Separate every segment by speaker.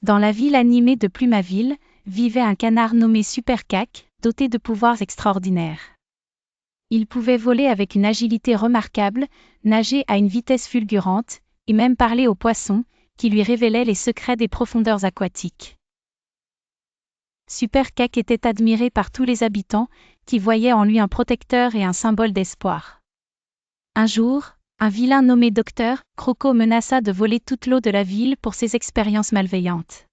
Speaker 1: Dans la ville animée de Plumaville, vivait un canard nommé Super Cack, doté de pouvoirs extraordinaires. Il pouvait voler avec une agilité remarquable, nager à une vitesse fulgurante, et même parler aux poissons, qui lui révélaient les secrets des profondeurs aquatiques. Super Cack était admiré par tous les habitants, qui voyaient en lui un protecteur et un symbole d'espoir. Un jour, un vilain nommé Docteur Croco menaça de voler toute l'eau de la ville pour ses expériences malveillantes.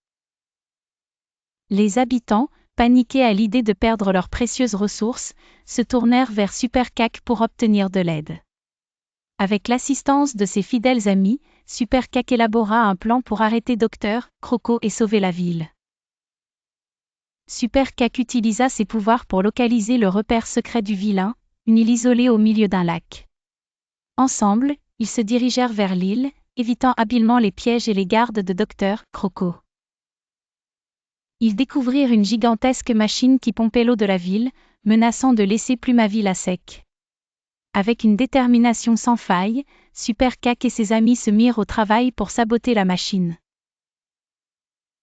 Speaker 1: Les habitants, paniqués à l'idée de perdre leurs précieuses ressources, se tournèrent vers Super Cack pour obtenir de l'aide. Avec l'assistance de ses fidèles amis, Super Cack élabora un plan pour arrêter Docteur Croco et sauver la ville. Super Cack utilisa ses pouvoirs pour localiser le repère secret du vilain, une île isolée au milieu d'un lac. Ensemble, ils se dirigèrent vers l'île, évitant habilement les pièges et les gardes de Docteur Croco. Ils découvrirent une gigantesque machine qui pompait l'eau de la ville, menaçant de laisser Plumaville à sec. Avec une détermination sans faille, Super Cack et ses amis se mirent au travail pour saboter la machine.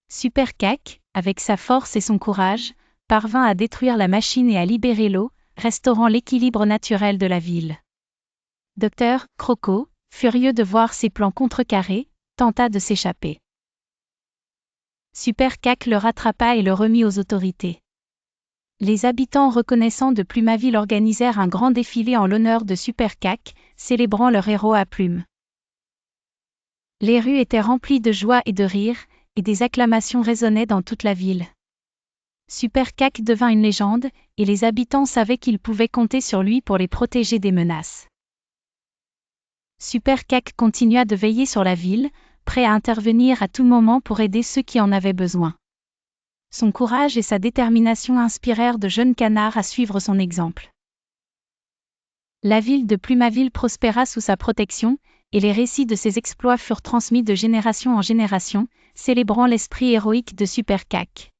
Speaker 1: Super Cack, avec sa force et son courage, parvint à détruire la machine et à libérer l'eau, restaurant l'équilibre naturel de la ville. Docteur Croco, furieux de voir ses plans contrecarrés, tenta de s'échapper. Super Cack le rattrapa et le remit aux autorités. Les habitants reconnaissants de Plumaville organisèrent un grand défilé en l'honneur de Super Cack, célébrant leur héros à plumes. Les rues étaient remplies de joie et de rire, et des acclamations résonnaient dans toute la ville. Super Cack devint une légende, et les habitants savaient qu'ils pouvaient compter sur lui pour les protéger des menaces. Super Cack continua de veiller sur la ville, prêt à intervenir à tout moment pour aider ceux qui en avaient besoin. Son courage et sa détermination inspirèrent de jeunes canards à suivre son exemple. La ville de Plumaville prospéra sous sa protection, et les récits de ses exploits furent transmis de génération en génération, célébrant l'esprit héroïque de Super Cack.